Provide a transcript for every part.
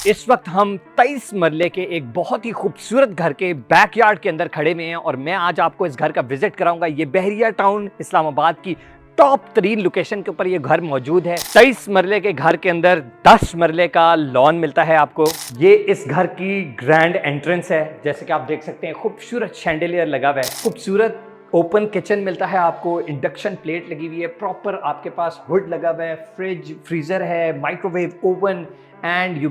इस वक्त हम 23 मरले के एक बहुत ही खूबसूरत घर के बैकयार्ड के अंदर खड़े हुए हैं और मैं आज आपको इस घर का विजिट कराऊंगा। ये बहरिया टाउन इस्लामाबाद की टॉप 3 लोकेशन के ऊपर ये घर मौजूद है। 23 मरले के घर के अंदर 10 मरले का लॉन मिलता है आपको। ये इस घर की ग्रैंड एंट्रेंस है, जैसे कि आप देख सकते हैं खूबसूरत शैंडेलियर लगा हुआ है, खूबसूरत ओपन किचन मिलता है आपको, इंडक्शन प्लेट लगी हुई है, प्रॉपर आपके पास हुड लगा हुआ है, फ्रिज फ्रीजर है, microwave oven and you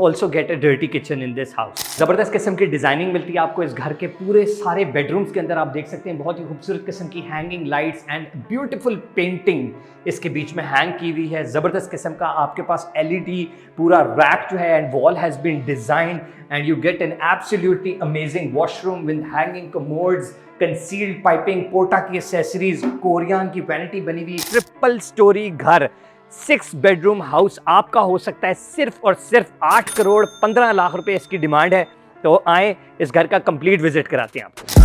also get a dirty kitchen in this house. ज़बरदस्त किस्म की डिज़ाइनिंग मिलती है आपको इस घर के पूरे सारे बेडरूम्स के अंदर। आप देख सकते हैं बहुत ही खूबसूरत किस्म की hanging lights and beautiful painting इसके बीच में हैंग की हुई है। ज़बरदस्त किस्म का आपके पास LED पूरा रैक जो है and wall has been designed and you get an absolutely amazing washroom with hanging commodes, concealed piping, पोर्टा की एसेसरीज, कोरियन की वैनिटी बनी हुई। ट्रिपल स्टोरी घर 6 बेडरूम हाउस आपका हो सकता है सिर्फ और सिर्फ 8 करोड़ 15 लाख रुपए इसकी डिमांड है। तो आए इस घर का कंप्लीट विजिट कराते हैं आपको।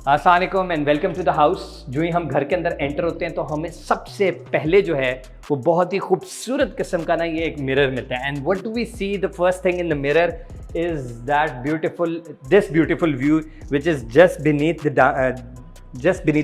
अस्सलाम वालेकुम and welcome to the house. जो ही हम घर के अंदर एंटर होते हैं तो हमें सबसे पहले जो है वो बहुत ही खूबसूरत किस्म का ना ये एक मिरर मिलता है। And what do we see, the first thing in the mirror is that beautiful view which is just beneath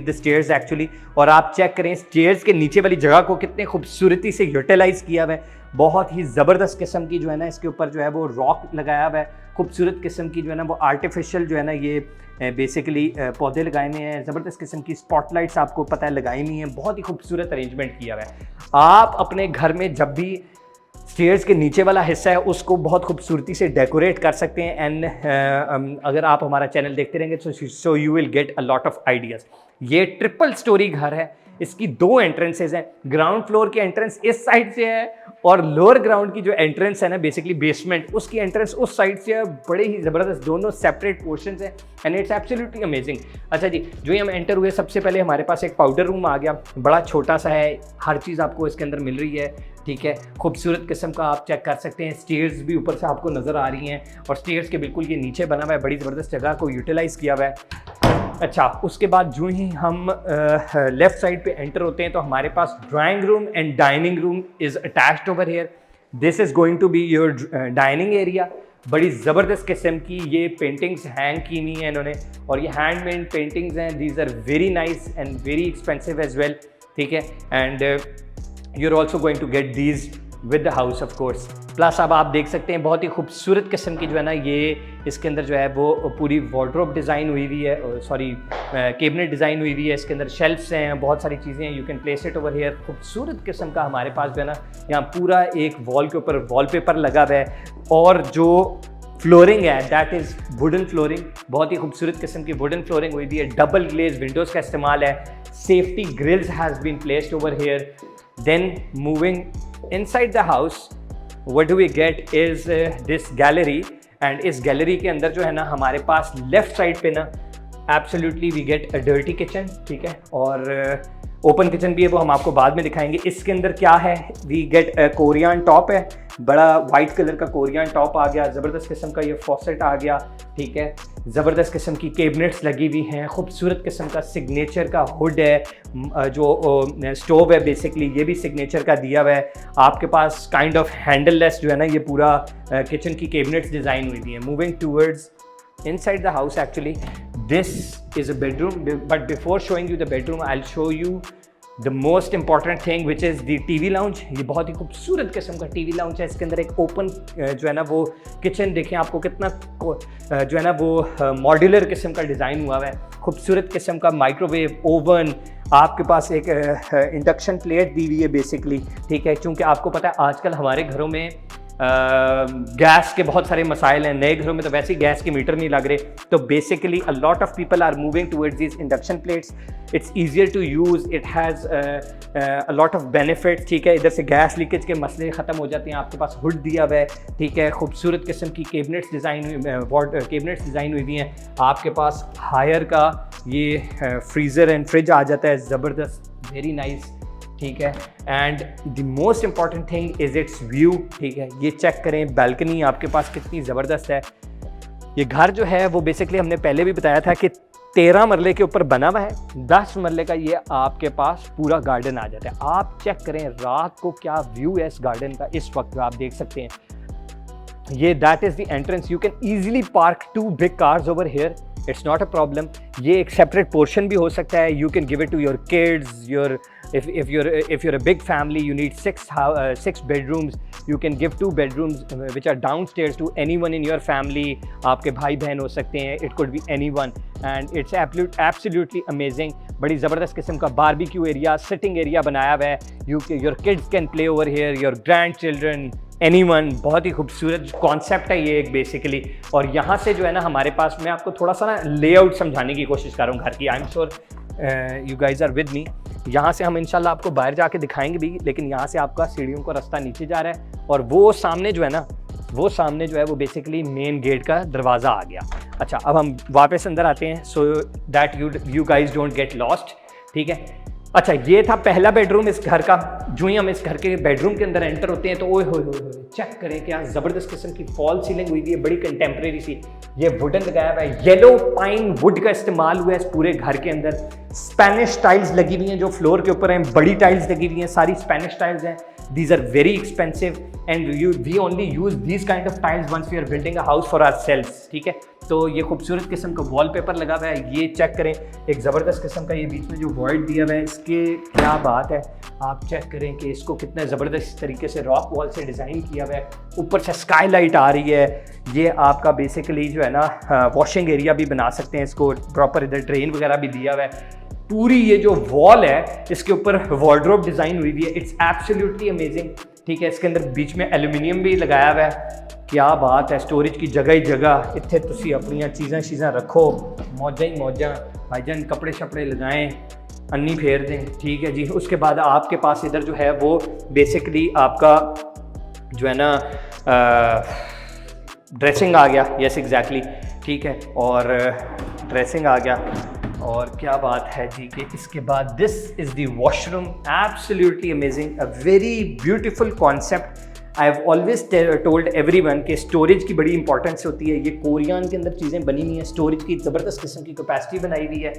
the stairs actually. और आप चेक करें स्टेयर्स के नीचे वाली जगह को कितने खूबसूरती से यूटिलाइज किया हुआ है। बहुत ही ज़बरदस्त किस्म की जो है ना इसके ऊपर जो है वो रॉक लगाया हुआ है, खूबसूरत किस्म की जो है ना वो आर्टिफिशियल जो है ना ये बेसिकली पौधे लगाए हुए हैं। ज़बरदस्त किस्म की स्पॉटलाइट्स आपको पता है लगाई हुई हैं, बहुत ही खूबसूरत अरेंजमेंट किया हुआ है। आप अपने घर में जब भी स्टेयर्स के नीचे वाला हिस्सा है उसको बहुत खूबसूरती से डेकोरेट कर सकते हैं। एंड अगर आप हमारा चैनल देखते रहेंगे so you will get a lot of ideas. ये ट्रिपल स्टोरी घर है, इसकी 2 एंट्रेंसेज हैं। ग्राउंड फ्लोर की एंट्रेंस इस साइड से है और लोअर ग्राउंड की जो एंट्रेंस है ना बेसिकली बेसमेंट, उसकी एंट्रेंस उस साइड से है। बड़े ही ज़बरदस्त दोनों सेपरेट पोर्शंस हैं एंड इट्स एब्सोल्युटली अमेजिंग। अच्छा जी, जो ही हम एंटर हुए सबसे पहले हमारे पास एक पाउडर रूम आ गया, बड़ा छोटा सा है, हर चीज़ आपको इसके अंदर मिल रही है, ठीक है। खूबसूरत किस्म का आप चेक कर सकते हैं, स्टेयर्स भी ऊपर से आपको नज़र आ रही हैं और स्टेयर्स के बिल्कुल ये नीचे बना हुआ है, बड़ी ज़बरदस्त जगह को यूटिलाइज़ किया हुआ है। अच्छा, उसके बाद जो ही हम लेफ़्ट साइड पे एंटर होते हैं तो हमारे पास drawing room and dining room is attached over here. This is going to be your dining area. बड़ी ज़बरदस्त किस्म की ये पेंटिंग्स हैंग की हुई हैं इन्होंने और ये हैंडमेड पेंटिंग्स हैं। These are very nice and very expensive as well, ठीक है। And you are also going to get these with the house of course. Plus अब आप देख सकते हैं बहुत ही खूबसूरत किस्म की जो है ना ये इसके अंदर जो है वो पूरी वार्डरोब डिज़ाइन हुई हुई है, सॉरी कैबिनेट डिज़ाइन हुई हुई है। इसके अंदर शेल्फ्स हैं, बहुत सारी चीज़ें हैं, you can place it over here. खूबसूरत किस्म का हमारे पास जो है ना यहाँ पूरा एक वॉल के ऊपर वॉलपेपर लगा हुआ है और जो फ्लोरिंग है दैट इज़ वुडन फ्लोरिंग, बहुत ही खूबसूरत किस्म की वुडन फ्लोरिंग हुई हुई है। डबल ग्लेज विंडोज़ का इस्तेमाल है, safety grills has been placed over here. Then moving inside the house what do we get is this gallery and इस गैलरी के अंदर जो है ना हमारे पास लेफ्ट साइड पे ना absolutely we get a dirty kitchen, ठीक है। और ओपन किचन भी है, वो हम आपको बाद में दिखाएंगे। इसके अंदर क्या है, we get a Corian top है, बड़ा वाइट कलर का कोरियन टॉप आ गया, ज़बरदस्त किस्म का ये फॉसेट आ गया, ठीक है। ज़बरदस्त किस्म की कैबिनेट्स लगी हुई हैं, खूबसूरत किस्म का सिग्नेचर का हुड है। जो स्टोव है बेसिकली ये भी सिग्नेचर का दिया हुआ है। आपके पास काइंड ऑफ हैंडल लेस जो है ना ये पूरा किचन की कैबिनेट्स डिज़ाइन हुई हुई हैं। Moving towards inside the house actually this is a bedroom, but before showing you the bedroom I'll show you the most important thing which is the TV lounge। ये बहुत ही खूबसूरत किस्म का TV lounge है। इसके अंदर एक ओपन जो है ना वो किचन देखें आपको कितना जो है ना वो मॉड्यूलर किस्म का डिज़ाइन हुआ है। खूबसूरत किस्म का माइक्रोवेव ओवन, आपके पास एक इंडक्शन प्लेट दी हुई है बेसिकली, ठीक है। क्योंकि आपको पता है आजकल हमारे घरों में गैस के बहुत सारे मसाइल हैं, नए घरों में तो वैसे ही गैस के मीटर नहीं लग रहे, तो basically a lot of people are moving towards this induction plates. It's easier to use, it has a lot of benefits, ठीक है। इधर से गैस लीकेज के मसले ख़त्म हो जाते हैं, आपके पास हुड दिया हुआ है, ठीक है, खूबसूरत किस्म की कैबिनेट्स डिज़ाइन हुई हुई हैं, आपके पास हायर का ये फ्रीज़र एंड फ्रिज आ जाता है, ज़बरदस्त, वेरी नाइस, ठीक है। And the most important thing is it's view, ठीक है। ये चेक करें बैल्कनी आपके पास कितनी ज़बरदस्त है। ये घर जो है वो बेसिकली हमने पहले भी बताया था कि 13 मरले के ऊपर बना हुआ है, 10 मरले का ये आपके पास पूरा गार्डन आ जाता है। आप चेक करें रात को क्या व्यू है इस गार्डन का, इस वक्त आप देख सकते हैं। ये that is the entrance, you can easily park 2 big cars over here, it's not a problem. ये एक सेपरेट पोर्शन भी हो सकता है, you can give it to your kids, your if you're a big family, you need 6 bedrooms, you can give 2 bedrooms which are downstairs to anyone in your family. आपके भाई बहन हो सकते हैं, it could be anyone, and it's absolutely amazing. बड़ी ज़बरदस्त किस्म का बारबेक्यू एरिया, सिटिंग एरिया बनाया हुआ है, your kids can play over here, your grandchildren, anyone. बहुत ही खूबसूरत कॉन्सेप्ट है ये एक बेसिकली। और यहाँ से जो है ना हमारे पास, मैं आपको थोड़ा सा ना लेआउट समझाने की कोशिश कर रहा हूँ घर की। I am sure you guys are with me. यहाँ से हम इंशाल्लाह आपको बाहर जाके दिखाएंगे भी, लेकिन यहाँ से आपका सीढ़ियों का रास्ता नीचे जा रहा है, और वो सामने जो है ना, वो सामने जो है वो बेसिकली मेन गेट का दरवाज़ा आ गया। अच्छा, अब हम वापस अंदर आते हैं, so that you guys don't get lost, ठीक है। अच्छा, ये था पहला बेडरूम इस घर का। जो ही हम इस घर के बेडरूम के अंदर एंटर होते हैं तो ओए होए होए होए, चेक करें क्या ज़बरदस्त किस्म की फॉल सीलिंग हुई है, बड़ी कंटेम्प्रेरी सी। ये वुडन लगाया हुआ है, येलो पाइन वुड का इस्तेमाल हुआ है इस पूरे घर के अंदर। स्पेनिश टाइल्स लगी हुई हैं जो फ्लोर के ऊपर हैं, बड़ी टाइल्स लगी हुई हैं, सारी स्पेनिश टाइल्स हैं। These are very expensive and we only use these kind of tiles once we are building a house for ourselves, ठीक है। तो ये खूबसूरत किस्म का वॉलपेपर लगा हुआ है, ये चेक करें, एक ज़बरदस्त किस्म का ये बीच में जो वॉइड दिया हुआ है, इसके क्या बात है। आप चेक करें कि इसको कितने ज़बरदस्त तरीके से रॉक वॉल से डिज़ाइन किया हुआ है, ऊपर से स्काई लाइट आ रही है। ये आपका बेसिकली जो है ना वॉशिंग एरिया भी बना सकते हैं इसको, प्रॉपर इधर ड्रेन वगैरह भी दिया हुआ है। पूरी ये जो वॉल है इसके ऊपर वार्डरोब डिज़ाइन हुई हुई है, इट्स एब्सोल्युटली अमेजिंग, ठीक है। इसके अंदर बीच में एल्यूमिनियम भी लगाया हुआ है, क्या बात है। स्टोरेज की जगह ही जगह, इतने तुसी अपनी चीज़ां रखो, मौजा ही मौजा, भाईजान कपड़े शपड़े लगाएं, अन्नी फेर दें, ठीक है जी। उसके बाद आपके पास इधर जो है वो बेसिकली आपका जो है ना ड्रेसिंग आ गया, यस एग्जैक्टली, ठीक है। और ड्रेसिंग आ गया, और क्या बात है जी कि इसके बाद this is the washroom, absolutely amazing, a very beautiful concept. I have always told everyone कि स्टोरेज की बड़ी इंपॉर्टेंस होती है। ये कोरियन के अंदर चीज़ें बनी हुई हैं, स्टोरेज की ज़बरदस्त किस्म की कैपेसिटी बनाई हुई है,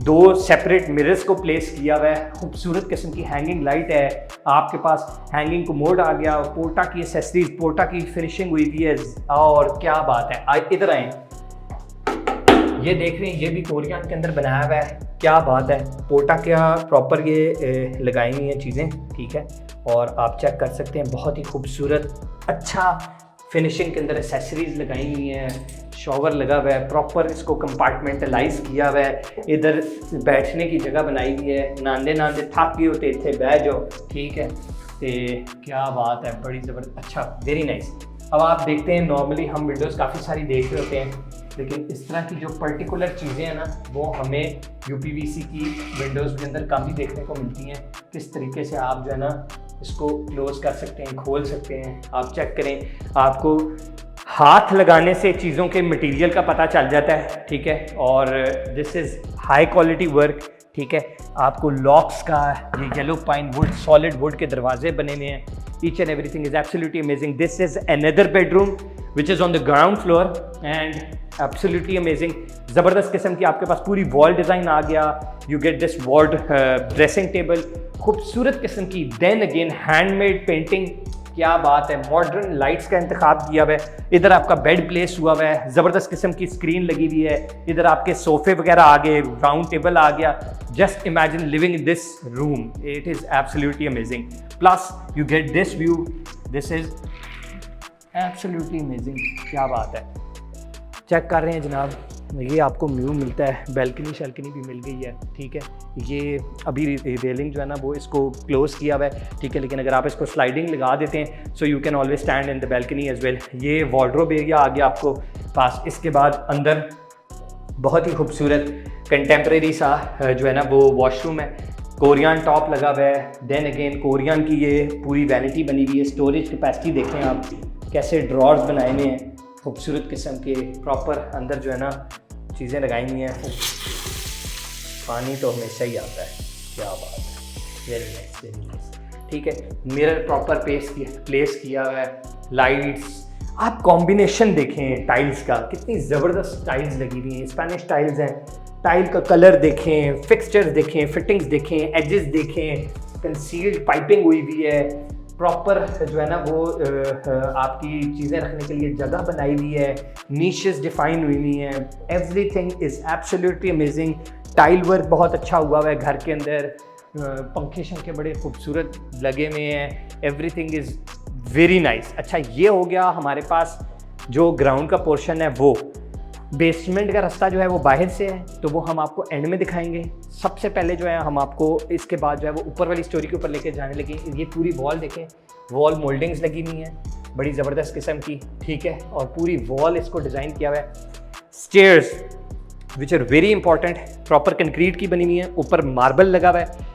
2 सेपरेट मिरर्स को प्लेस किया हुआ है, खूबसूरत किस्म की हैंगिंग लाइट है, आपके पास हैंगिंग कमोड आ गया, पोर्टा की एसेसरीज, पोर्टा की फिनिशिंग हुई हुई है, और क्या बात है। इधर आए, ये देख रहे हैं, ये भी कोरियन के अंदर बनाया हुआ है, क्या बात है। पोर्टा क्या प्रॉपर ये लगाई हुई हैं चीज़ें, ठीक है। और आप चेक कर सकते हैं, बहुत ही खूबसूरत अच्छा फिनिशिंग के अंदर एसेसरीज लगाई हुई हैं, शॉवर लगा हुआ है, प्रॉपर इसको कंपार्टमेंटलाइज किया हुआ है, इधर बैठने की जगह बनाई हुई है, नांदे थक गए होते इतने बह जाओ, ठीक है। तो क्या बात है, बड़ी ज़बरदस्त, अच्छा, वेरी नाइस। अब आप देखते हैं, नॉर्मली हम विंडोज़ काफ़ी सारी देख रहे होते हैं, लेकिन इस तरह की जो पर्टिकुलर चीज़ें हैं ना, वो हमें UPVC की विंडोज़ के अंदर काफ़ी देखने को मिलती हैं। किस तरीके से आप जो है ना इसको क्लोज़ कर सकते हैं, खोल सकते हैं। आप चेक करें, आपको हाथ लगाने से चीज़ों के मटेरियल का पता चल जाता है, ठीक है। और this is high quality work, ठीक है। आपको लॉक्स का ये yellow pine would, solid wood के दरवाजे बने हुए हैं, each and everything is absolutely amazing. This is another bedroom which is on the ground floor and absolutely amazing. ज़बरदस्त किस्म की आपके पास पूरी वॉल डिज़ाइन आ गया, you get this ward dressing table, खूबसूरत किस्म की, देन अगेन हैंडमेड पेंटिंग, क्या बात है। मॉडर्न लाइट्स का इंतखाब किया हुआ है, इधर आपका बेड प्लेस हुआ हुआ है, ज़बरदस्त किस्म की स्क्रीन लगी हुई है, इधर आपके सोफे वगैरह आ गए, राउंड टेबल आ गया। Just imagine living in this room, it is absolutely amazing. Plus you get this view, this is absolutely amazing, क्या बात है। चेक कर रहे हैं जनाब, ये आपको व्यू मिलता है, बैल्कनी शैल्कनी भी मिल गई है, ठीक है। ये अभी रेलिंग जो है ना वो इसको क्लोज़ किया हुआ है, ठीक है, लेकिन अगर आप इसको स्लाइडिंग लगा देते हैं so you can always stand in the balcony as well. ये वार्डरोब एरिया आ गया आपको पास। इसके बाद अंदर बहुत ही खूबसूरत कंटेम्प्रेरी सा जो है ना वो वॉशरूम है, कोरियन टॉप लगा हुआ है। देन अगेन कोरियन की ये पूरी वैनिटी बनी हुई है। स्टोरेज कैपेसिटी देखें आप, कैसे ड्रॉर्स बनाए हुए हैं खूबसूरत किस्म के, प्रॉपर अंदर जो है ना चीज़ें लगाई हुई हैं। पानी तो हमेशा ही आता है, क्या बात है, वेरी नाइस वेरी नाइस, ठीक है। मिरर प्रॉपर प्लेस किया हुआ है, लाइट्स, आप कॉम्बिनेशन देखें टाइल्स का, कितनी ज़बरदस्त टाइल्स लगी हुई हैं, स्पेनिश टाइल्स हैं। टाइल का कलर देखें, फिक्सचर्स देखें, फिटिंग्स देखें, एजेस देखें, कंसील्ड पाइपिंग हुई हुई है, प्रॉपर जो है ना वो आपकी चीज़ें रखने के लिए जगह बनाई हुई है, नीशेस डिफाइन हुई हुई हैं, everything is absolutely amazing. Tile work बहुत अच्छा हुआ है घर के अंदर, पंखे शंखे बड़े खूबसूरत लगे हुए हैं, एवरीथिंग इज़ वेरी नाइस। अच्छा, ये हो गया हमारे पास जो ग्राउंड का पोर्शन है वो। बेसमेंट का रास्ता जो है वो बाहर से है, तो वो हम आपको एंड में दिखाएंगे। सबसे पहले जो है हम आपको इसके बाद जो है वो ऊपर वाली स्टोरी के ऊपर लेके जाने लगे। ये पूरी वॉल देखें, वॉल मोल्डिंग्स लगी हुई हैं बड़ी ज़बरदस्त किस्म की, ठीक है, और पूरी वॉल इसको डिज़ाइन किया हुआ है। Stairs which are very important, proper concrete की बनी हुई है, ऊपर मार्बल लगा हुआ है।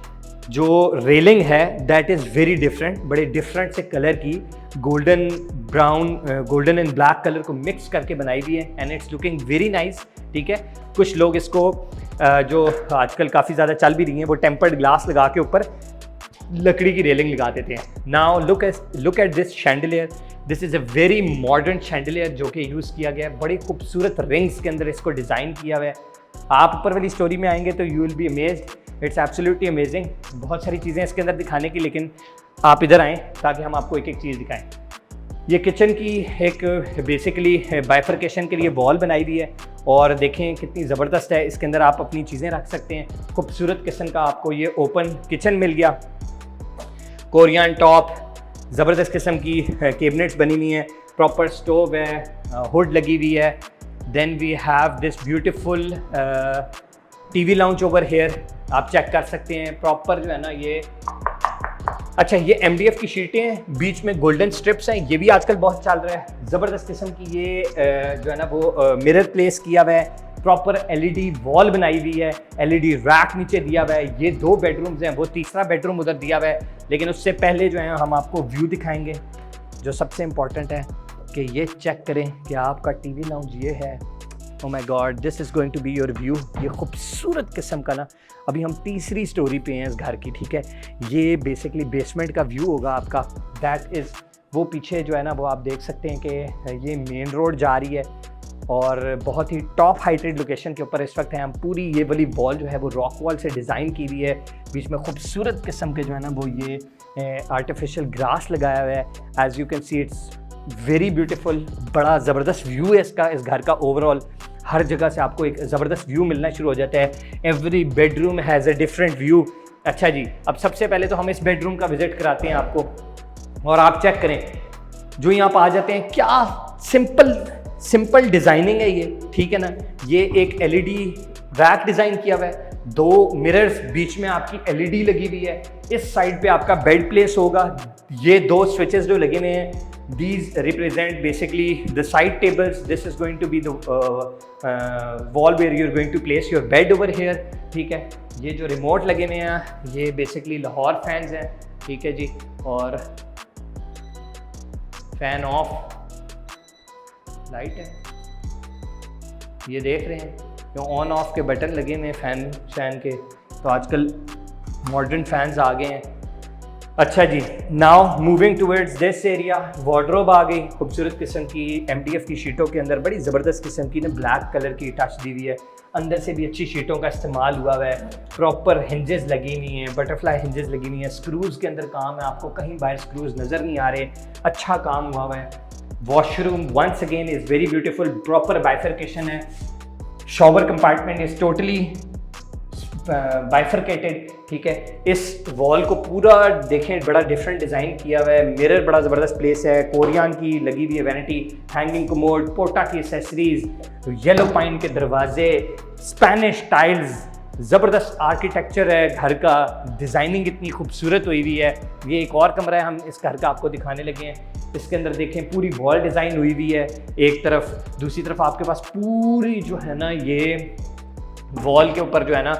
जो रेलिंग है दैट इज़ वेरी डिफरेंट, बड़े डिफरेंट से कलर की, golden brown, golden and black colour को मिक्स करके बनाई हुई है and it's looking very nice, ठीक है। कुछ लोग इसको जो आजकल काफ़ी ज़्यादा चल भी रही हैं वो टेम्पर्ड ग्लास लगा के ऊपर लकड़ी की रेलिंग लगा देते हैं। Now look at this chandelier, this is a very modern chandelier जो कि यूज़ किया गया है, बड़ी खूबसूरत रिंग्स के अंदर इसको डिज़ाइन किया हुआ है। आप ऊपर वाली स्टोरी में आएंगे तो you will be amazed, it's absolutely amazing. बहुत सारी चीज़ें इसके अंदर दिखाने की, लेकिन आप इधर आएँ ताकि हम आपको एक एक चीज़ दिखाएं। ये किचन की एक बेसिकली बाइफरकेशन के लिए वॉल बनाई हुई है और देखें कितनी ज़बरदस्त है। इसके अंदर आप अपनी चीज़ें रख सकते हैं, खूबसूरत किस्म का आपको ये ओपन किचन मिल गया। कोरियन टॉप, ज़बरदस्त किस्म की कैबिनेट्स बनी हुई हैं, प्रॉपर स्टोव है, हुड लगी हुई है। Then we have this beautiful TV lounge over here, आप चेक कर सकते हैं, प्रॉपर जो है ना ये। अच्छा, ये MDF की शीटें हैं, बीच में गोल्डन स्ट्रिप्स हैं, ये भी आजकल बहुत चल रहा है, ज़बरदस्त किस्म की। ये जो है ना वो मिरर प्लेस किया हुआ है, प्रॉपर LED वॉल बनाई हुई है, LED रैक नीचे दिया हुआ है। ये 2 बेडरूम्स हैं, वो तीसरा बेडरूम उधर दिया हुआ है, लेकिन उससे पहले जो है हम आपको व्यू दिखाएंगे जो सबसे इम्पॉर्टेंट है कि ये चेक करें कि आपका TV लाउंज ये है। Oh my God, this is going to be your view. ये खूबसूरत किस्म का ना, अभी हम तीसरी स्टोरी पे हैं इस घर की, ठीक है। ये बेसिकली बेसमेंट का व्यू होगा आपका, दैट इज़ वो पीछे जो है ना वो आप देख सकते हैं कि ये मेन रोड जा रही है और बहुत ही टॉप हाइटेड लोकेशन के ऊपर इस वक्त है हम। पूरी ये वाली वॉल जो है वो रॉक वॉल से डिज़ाइन की हुई है, बीच में खूबसूरत किस्म के जो है ना वो ये आर्टिफिशियल ग्रास लगाया हुआ है। As you can see it's very beautiful, बड़ा ज़बरदस्त व्यू है इसका, इस घर का ओवरऑल। हर जगह से आपको एक ज़बरदस्त व्यू मिलना शुरू हो जाता है। Every bedroom has a different view. अच्छा जी, अब सबसे पहले तो हम इस बेडरूम का विज़िट कराते हैं आपको और आप चेक करें। जो यहाँ पर आ जाते हैं, क्या सिंपल डिज़ाइनिंग है ये, ठीक है ना। ये एक LED रैक डिज़ाइन किया हुआ है, 2 मिरर्स, बीच में आपकी LED लगी हुई है, इस साइड पे आपका बेड प्लेस होगा। ये 2 स्विचेस जो लगे हुए हैं, these represent basically the side tables. This is going to be the wall where you're going to place your bed over here, ठीक है। ये जो रिमोट लगे हुए हैं ये बेसिकली लाहौर फैंस हैं, ठीक है जी। और फैन ऑफ, लाइट है, ये देख रहे हैं जो ऑन ऑफ के बटन लगे हुए हैं फैन के, तो आजकल मॉडर्न फैंस आ गए हैं। अच्छा जी, now moving towards this area, wardrobe आ गई खूबसूरत किस्म की, MDF की शीटों के अंदर बड़ी ज़बरदस्त किस्म की ना ब्लैक कलर की टच दी हुई है, अंदर से भी अच्छी शीटों का इस्तेमाल हुआ हुआ है, प्रॉपर हिंजेस लगी हुई हैं, बटरफ्लाई हिंजेस लगी हुई हैं, स्क्रूज़ के अंदर काम है, आपको कहीं बाहर स्क्रूज़ नज़र नहीं आ रहे, अच्छा काम हुआ हुआ है। Washroom once again is very beautiful, proper bifurcation है। Shower compartment is totally bifurcated, ठीक है। इस वॉल को पूरा देखें, बड़ा डिफरेंट डिज़ाइन किया हुआ है, मिरर बड़ा ज़बरदस्त प्लेस है, कोरियन की लगी हुई है वैनिटी, हैंगिंग कमोड, पोर्टा की एसेसरीज, येलो पाइन के दरवाजे, स्पेनिश टाइल्स, ज़बरदस्त आर्किटेक्चर है घर का, डिज़ाइनिंग इतनी खूबसूरत हुई हुई है। ये एक और कमरा है, हम इस घर का आपको दिखाने लगे हैं। इसके अंदर देखें पूरी वॉल डिज़ाइन हुई हुई है एक तरफ, दूसरी तरफ आपके पास पूरी जो है ना ये वॉल के ऊपर जो है ना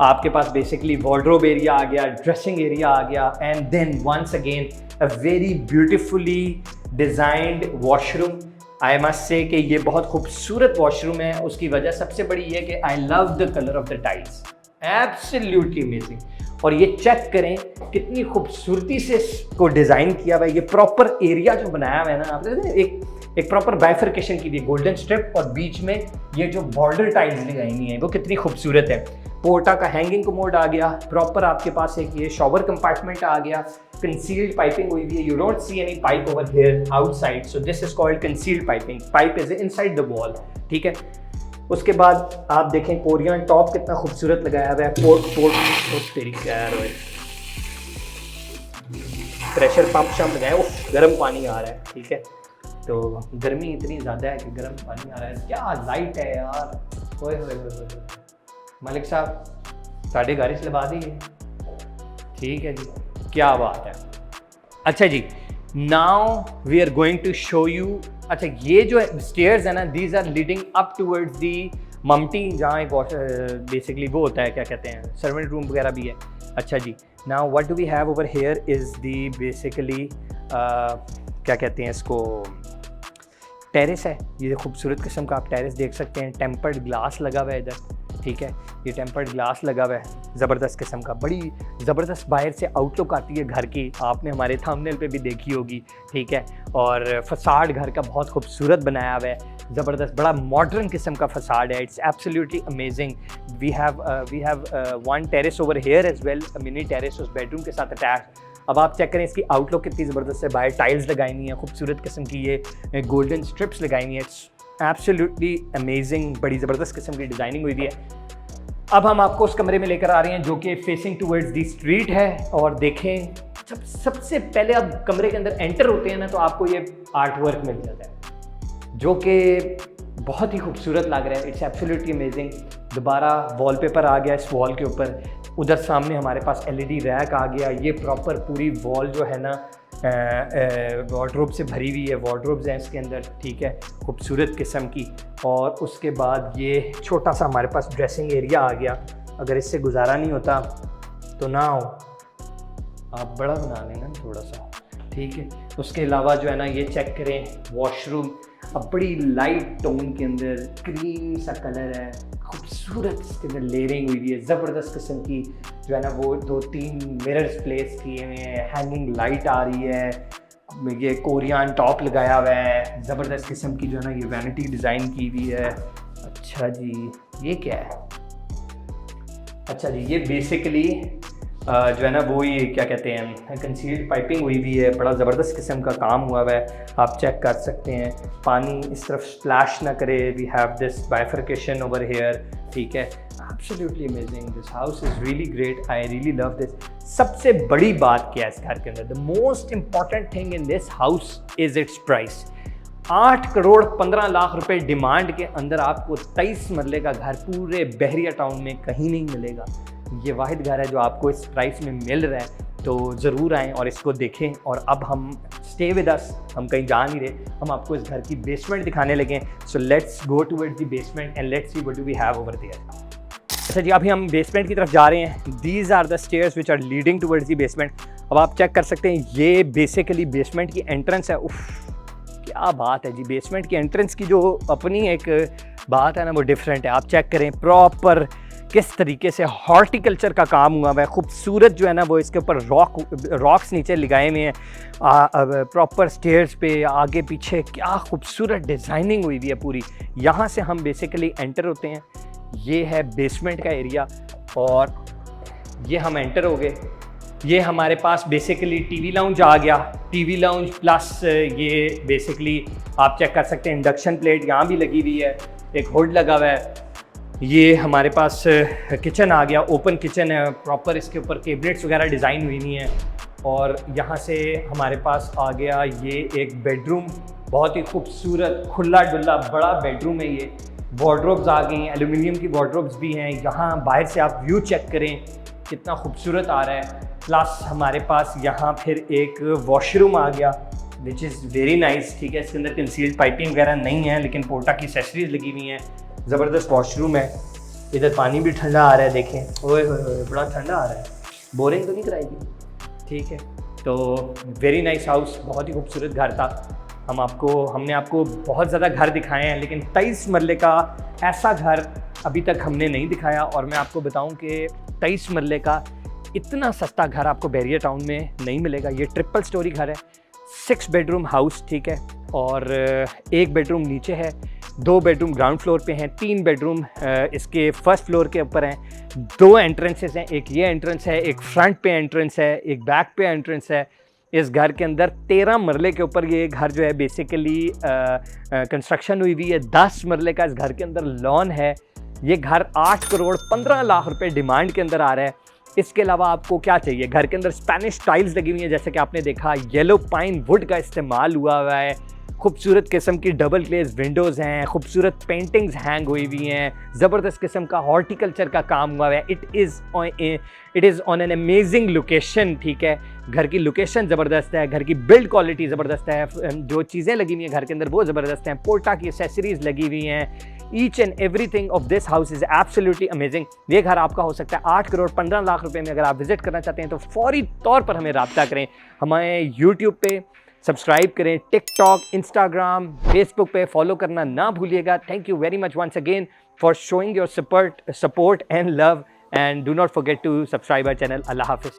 आपके पास बेसिकली वार्डरोब एरिया आ गया, ड्रेसिंग एरिया आ गया, and then once again a very beautifully designed washroom. I must say कि ये बहुत खूबसूरत वॉशरूम है। उसकी वजह सबसे बड़ी ये कि I love the colour of the tiles, absolutely amazing. और ये चेक करें कितनी खूबसूरती से इसको डिज़ाइन किया हुआ है। ये प्रॉपर एरिया जो बनाया हुआ है ना, आप देखते हैं एक प्रॉपर बाइफरकेशन की भी गोल्डन स्ट्रिप, और बीच में ये जो बॉर्डर टाइल्स लगाई हुई हैं वो कितनी खूबसूरत है। पोर्टा का हैंगिंग कमोड आ गया, प्रॉपर आपके पास एक ये शॉवर कंपार्टमेंट आ गया, कंसील्ड पाइपिंग हुई हुई है। You don't see any pipe over here outside, so this is called concealed piping. Pipe is inside the wall, ठीक है। उसके बाद आप देखें कोरियन टॉप कितना खूबसूरत लगाया हुआ है। पोर्ट तेरी खैर, प्रेशर पंप शम्प लगाए, गर्म पानी आ रहा है, ठीक है। तो गर्मी इतनी ज़्यादा है कि गर्म पानी आ रहा है। क्या लाइट है यार, ओए होए होए। मलिक साहब साढ़े गारिश लगा दी है, ठीक है जी, क्या बात है। अच्छा जी, now we are going to show you. अच्छा, ये जो स्टेयर्स है ना, these are leading up towards the ममटी, जहाँ एक बेसिकली वो होता है, क्या कहते हैं, सर्वेंट रूम वगैरह भी है। अच्छा जी, now what do we have over here is the basically क्या कहते हैं इसको, टेरेस है। ये खूबसूरत किस्म का आप टेरेस देख सकते हैं, टेम्पर्ड ग्लास लगा हुआ है इधर, ठीक है। ये टेम्पर्ड ग्लास लगा हुआ है ज़बरदस्त किस्म का, बड़ी ज़बरदस्त बाहर से आउटलुक आती है घर की, आपने हमारे थंबनेल पे भी देखी होगी, ठीक है। और फसाड घर का बहुत खूबसूरत बनाया हुआ है, ज़बरदस्त, बड़ा मॉडर्न किस्म का फसाड है। It's absolutely amazing. We have one terrace over here as well, mini terrace उस बेडरूम के साथ अटैच। अब आप चेक करें इसकी आउटलुक कितनी ज़बरदस्त है, बाहर टाइल्स लगाई हुई हैं, खूबसूरत किस्म की ये गोल्डन स्ट्रिप्स लगाई हुई हैं। इट्स एब्सोल्युटली अमेजिंग, बड़ी ज़बरदस्त किस्म की डिज़ाइनिंग हुई है। अब हम आपको उस कमरे में लेकर आ रहे हैं जो कि फेसिंग टूवर्ड्स दी स्ट्रीट है। और देखें, सबसे पहले आप कमरे के अंदर एंटर होते हैं ना, तो आपको ये आर्ट वर्क मिल जाता है जो कि बहुत ही खूबसूरत लग रहा है। It's absolutely amazing. दोबारा वॉलपेपर आ गया इस वॉल के ऊपर, उधर सामने हमारे पास LED रैक आ गया। ये प्रॉपर पूरी वॉल जो है ना वार्डरोब से भरी हुई है, वार्डरोब्स हैं इसके अंदर, ठीक है, खूबसूरत किस्म की। और उसके बाद ये छोटा सा हमारे पास ड्रेसिंग एरिया आ गया। अगर इससे गुजारा नहीं होता तो ना हो, आप बड़ा बना लेना थोड़ा सा, ठीक है। उसके अलावा जो है ना, ये चेक करें वॉशरूम, अब बड़ी लाइट टोन के अंदर क्रीम सा कलर है, खूबसूरत इसके अंदर लेयरिंग हुई है, ज़बरदस्त किस्म की जो है ना वो 2-3 मिरर्स प्लेस किए हुए हैं, हैंगिंग लाइट आ रही है, ये कोरियन टॉप लगाया हुआ है, ज़बरदस्त किस्म की जो है ना ये वैनिटी डिज़ाइन की हुई है। अच्छा जी, ये क्या है? अच्छा जी, ये बेसिकली जो है ना वो ये क्या कहते हैं, कंसील्ड पाइपिंग हुई हुई है, बड़ा ज़बरदस्त किस्म का काम हुआ हुआ है, आप चेक कर सकते हैं। पानी इस तरफ स्प्लैश ना करे, we have this bifurcation over here, ठीक है। Absolutely amazing, this house is really great, I really love this. सबसे बड़ी बात क्या है इस घर के अंदर, the most important thing in this house is its price. 8 crore 15 lakh रुपए डिमांड के अंदर आपको 23 मरले का घर पूरे बहरिया टाउन में कहीं नहीं मिलेगा। ये वाहिद घर है जो आपको इस प्राइस में मिल रहा है, तो ज़रूर आएँ और इसको देखें। और अब हम स्टे विद अस, हम कहीं जा नहीं रहे, हम आपको इस घर की बेसमेंट दिखाने लगे। So let's go towards the basement and let's see what do we have over there. अच्छा जी, अभी हम बेसमेंट की तरफ जा रहे हैं। These are the stairs which are leading towards the basement. अब आप चेक कर सकते हैं, ये बेसिकली बेसमेंट की एंट्रेंस है। उफ, क्या बात है जी, बेसमेंट की एंट्रेंस की जो अपनी एक बात है ना वो डिफरेंट है। आप चेक करें प्रॉपर किस तरीके से हॉर्टिकल्चर का काम हुआ है, खूबसूरत जो है ना वो इसके ऊपर रॉक्स नीचे लगाए हुए हैं, प्रॉपर स्टेयर्स पे आगे पीछे क्या खूबसूरत डिज़ाइनिंग हुई हुई है पूरी। यहाँ से हम बेसिकली एंटर होते हैं, ये है बेसमेंट का एरिया और ये हम एंटर हो गए। ये हमारे पास बेसिकली टीवी लाउंज आ गया, टीवी लाउंज प्लस ये बेसिकली आप चेक कर सकते हैं इंडक्शन प्लेट यहाँ भी लगी हुई है, एक हुड लगा हुआ है, ये हमारे पास किचन आ गया, ओपन किचन है, प्रॉपर इसके ऊपर कैबिनेट्स वगैरह डिज़ाइन हुई हुई हैं। और यहाँ से हमारे पास आ गया ये एक बेडरूम, बहुत ही खूबसूरत खुला डुल्ला बड़ा बेडरूम है ये। वार्डरोब्स आ गई हैं, एल्यूमिनियम की वार्डरोब्स भी हैं। यहाँ बाहर से आप व्यू चेक करें कितना खूबसूरत आ रहा है। प्लस हमारे पास यहाँ फिर एक वॉशरूम आ गया विच इज़ वेरी नाइस, ठीक है। इसके अंदर कंसील्ड पाइपिंग वगैरह नहीं है, लेकिन पोर्टा की एक्सेसरीज लगी हुई हैं। ज़बरदस्त वॉशरूम है। इधर पानी भी ठंडा आ रहा है, देखें, ओए होए बड़ा ठंडा आ रहा है। बोरिंग तो नहीं कराएगी, ठीक है। तो वेरी नाइस हाउस, बहुत ही खूबसूरत घर था। हमने आपको बहुत ज़्यादा घर दिखाए हैं, लेकिन 23 मरले का ऐसा घर अभी तक हमने नहीं दिखाया। और मैं आपको बताऊं कि 23 मरले का इतना सस्ता घर आपको बैरियर टाउन में नहीं मिलेगा। ये ट्रिपल स्टोरी घर है, 6 बेडरूम हाउस, ठीक है। और 1 बेडरूम नीचे है, 2 बेडरूम ग्राउंड फ्लोर पे हैं, 3 बेडरूम इसके फर्स्ट फ्लोर के ऊपर हैं। 2 एंट्रेंसेस हैं, एक ये एंट्रेंस है, एक फ्रंट पे एंट्रेंस है, एक बैक पे एंट्रेंस है। इस घर के अंदर 13 मरले के ऊपर ये घर जो है बेसिकली कंस्ट्रक्शन हुई हुई है। 10 मरले का इस घर के अंदर लॉन है। ये घर 8 करोड़ 15 लाख रुपए डिमांड के अंदर आ रहा है। इसके अलावा आपको क्या चाहिए? घर के अंदर स्पेनिश टाइल्स लगी हुई हैं, जैसे कि आपने देखा, येलो पाइन वुड का इस्तेमाल हुआ है। खूबसूरत किस्म की डबल ग्लेज विंडोज़ हैं, खूबसूरत पेंटिंग्स हैंग हुई हुई हैं, ज़बरदस्त किस्म का हॉर्टिकल्चर का काम हुआ है। It is on an amazing location, ठीक है। घर की लोकेशन ज़बरदस्त है, घर की बिल्ड क्वालिटी ज़बरदस्त है, जो चीज़ें लगी हुई हैं घर के अंदर वो ज़बरदस्त हैं, पोर्टा की एसेसरीज़ लगी हुई हैं। Each and everything of this house is absolutely amazing. ये घर आपका हो सकता है 8 करोड़ 15 लाख रुपए में। अगर आप विजिट करना चाहते हैं तो फौरी तौर पर हमें रब्ता करें। हमें यूट्यूब पे सब्सक्राइब करें, टिकटॉक, इंस्टाग्राम, फेसबुक पे फॉलो करना ना भूलिएगा। Thank you very much once again for showing your support and love, and do not forget to subscribe our channel. अल्लाह हाफिज़।